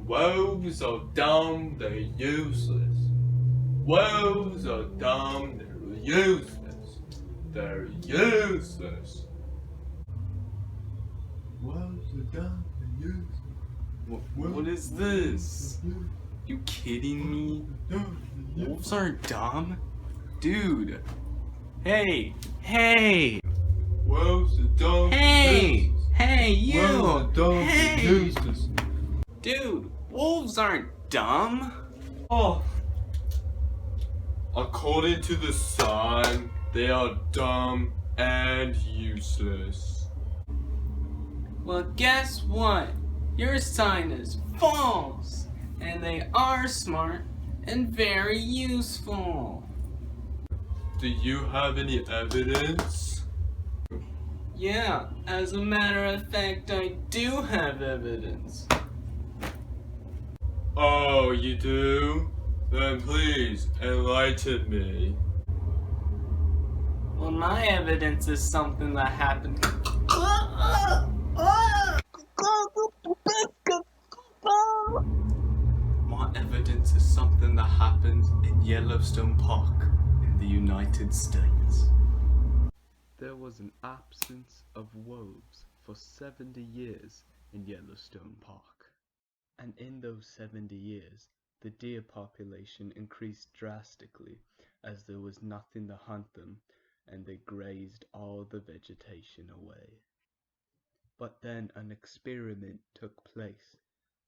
Wolves are dumb, they're useless. Wolves are dumb, they're useless. They're useless. Wolves are dumb, they're useless. What is this? You kidding me? Wolves aren't dumb? Dude. Hey! Hey! Wolves are dumb, Hey! useless. Hey, you! Wolves are dumb, Hey! useless. Dude, wolves aren't dumb. Oh. According to the sign, they are dumb and useless. Well, guess what? Your sign is false, and they are smart and very useful. Do you have any evidence? Yeah, as a matter of fact, I do have evidence. Oh, you do? Then please enlighten me. Well, my evidence is something that happened. My evidence is something that happened in Yellowstone Park in the United States. There was an absence of wolves for 70 years in Yellowstone Park. And in those 70 years, the deer population increased drastically as there was nothing to hunt them and they grazed all the vegetation away. But then an experiment took place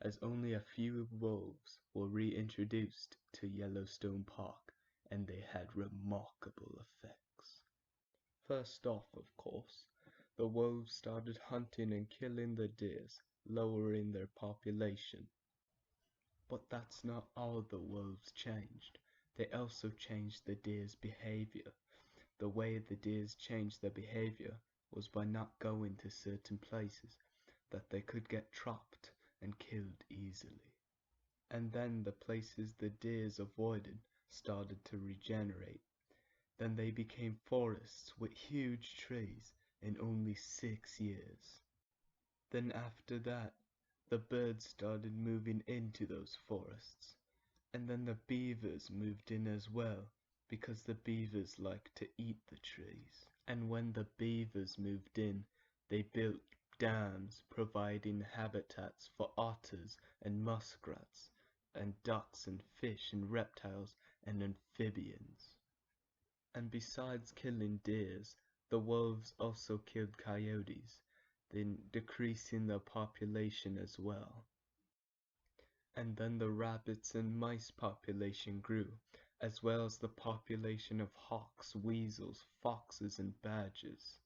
as only a few wolves were reintroduced to Yellowstone Park and they had remarkable effects. First off, of course, the wolves started hunting and killing the deers, lowering their population. But that's not all the wolves changed. They also changed the deer's behavior. The way the deers changed their behavior was by not going to certain places that they could get trapped and killed easily. And then the places the deers avoided started to regenerate. Then they became forests with huge trees in only 6 years. Then after that, the birds started moving into those forests. And then the beavers moved in as well, because the beavers like to eat the trees. And when the beavers moved in, they built dams providing habitats for otters and muskrats, and ducks and fish and reptiles and amphibians. And besides killing deers, the wolves also killed coyotes, then decreasing their population as well. And then the rabbits and mice population grew, as well as the population of hawks, weasels, foxes, and badgers.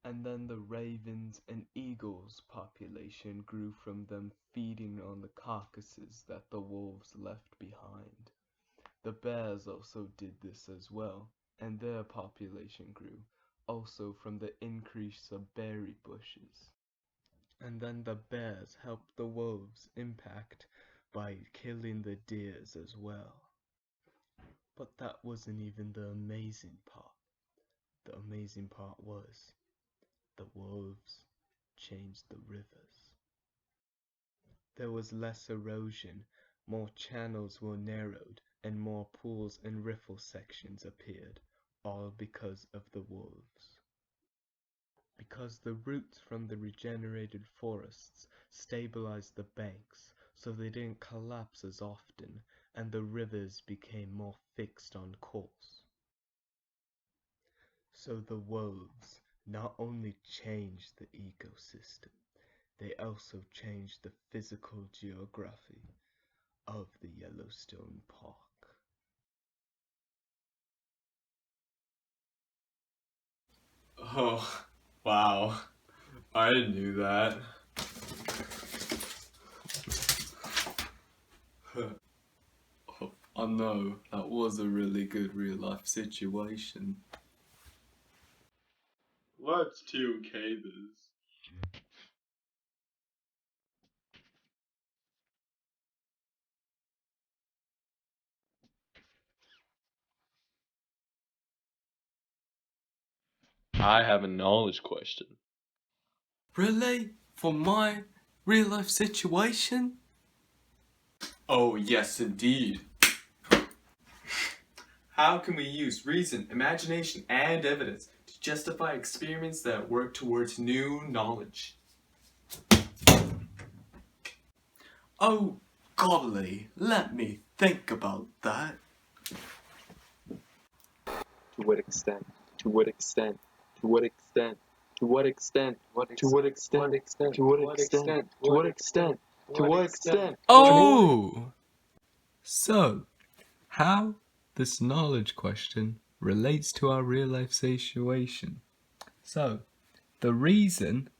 And then the ravens and eagles population grew from them feeding on the carcasses that the wolves left behind. The bears also did this as well, and their population grew, also from the increase of berry bushes. And then the bears helped the wolves impact by killing the deers as well. But that wasn't even the amazing part. The amazing part was the wolves changed the rivers. There was less erosion, more channels were narrowed, and more pools and riffle sections appeared, all because of the wolves. Because the roots from the regenerated forests stabilized the banks so they didn't collapse as often, and the rivers became more fixed on course. So the wolves not only changed the ecosystem, they also changed the physical geography of the Yellowstone Park. Oh, wow. I knew that. I know, that was a really good real life situation. Let's 2K this. I have a knowledge question. Really? For my real life situation? Oh, yes, indeed. How can we use reason, imagination, and evidence to justify experiments that work towards new knowledge? Oh, golly, let me think about that. To what extent? To what extent? To what extent? To what extent? To what extent? To what extent? To what extent? To what extent? Oh! So, how this knowledge question relates to our real life situation. So, the reason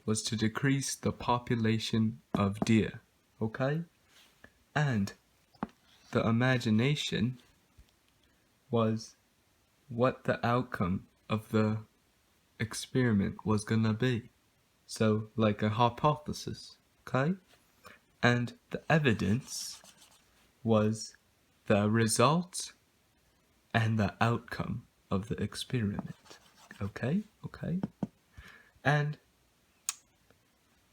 was to decrease the population of deer, okay? And the imagination was what the outcome of the experiment was gonna be. So, like a hypothesis, okay? And the evidence was the result and the outcome of the experiment. Okay? And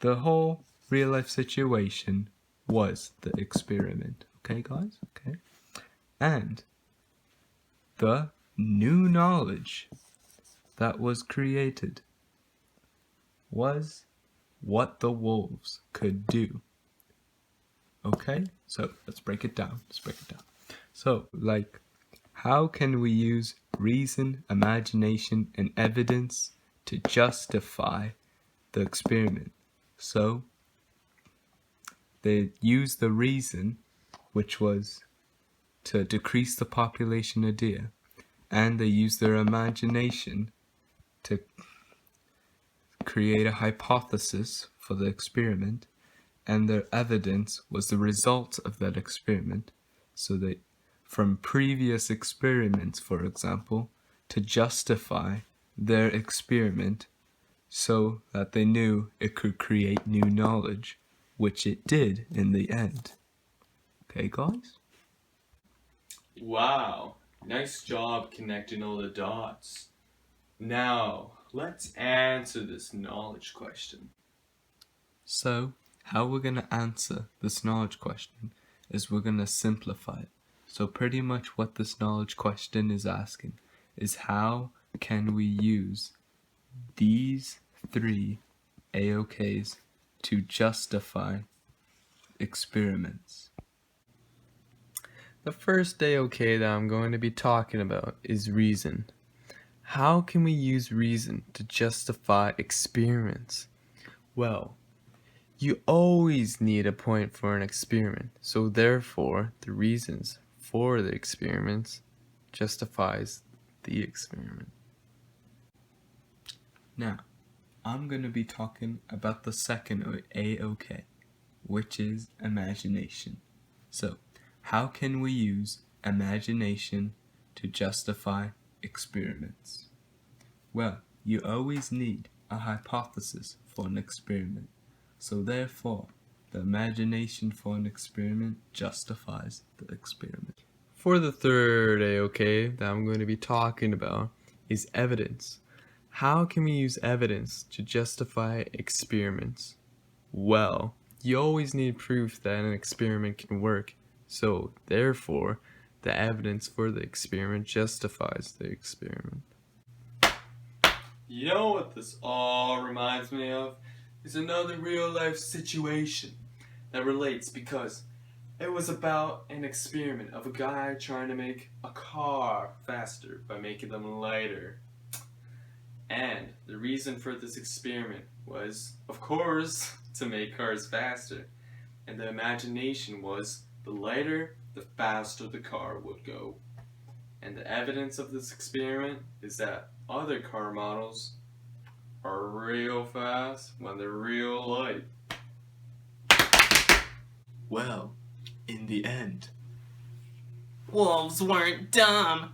the whole real life situation was the experiment. Okay, guys? Okay. And the new knowledge that was created was what the wolves could do. Okay? So let's break it down. So, like, how can we use reason, imagination, and evidence to justify the experiment? So, they used the reason, which was to decrease the population of deer, and they used their imagination to create a hypothesis for the experiment, and their evidence was the result of that experiment. So they, from previous experiments, for example, to justify their experiment so that they knew it could create new knowledge, which it did in the end. Okay, guys? Wow, nice job connecting all the dots. Now, let's answer this knowledge question. So, how we're going to answer this knowledge question is we're going to simplify it. So pretty much what this knowledge question is asking is how can we use these three AOKs to justify experiments. The first AOK that I'm going to be talking about is reason. How can we use reason to justify experiments? Well, you always need a point for an experiment, so therefore the reasons for the experiments justifies the experiment. Now, I'm going to be talking about the second AOK, which is imagination. So, how can we use imagination to justify experiments? Well, you always need a hypothesis for an experiment. So therefore, the imagination for an experiment justifies the experiment. For the third AOK that I'm going to be talking about is evidence. How can we use evidence to justify experiments? Well, you always need proof that an experiment can work. So therefore, the evidence for the experiment justifies the experiment. You know what this all reminds me of? Is another real life situation that relates because it was about an experiment of a guy trying to make a car faster by making them lighter. And the reason for this experiment was, of course, to make cars faster. And the imagination was the lighter, the faster the car would go. And the evidence of this experiment is that other car models are real fast when they're real light. Well, in the end, wolves weren't dumb.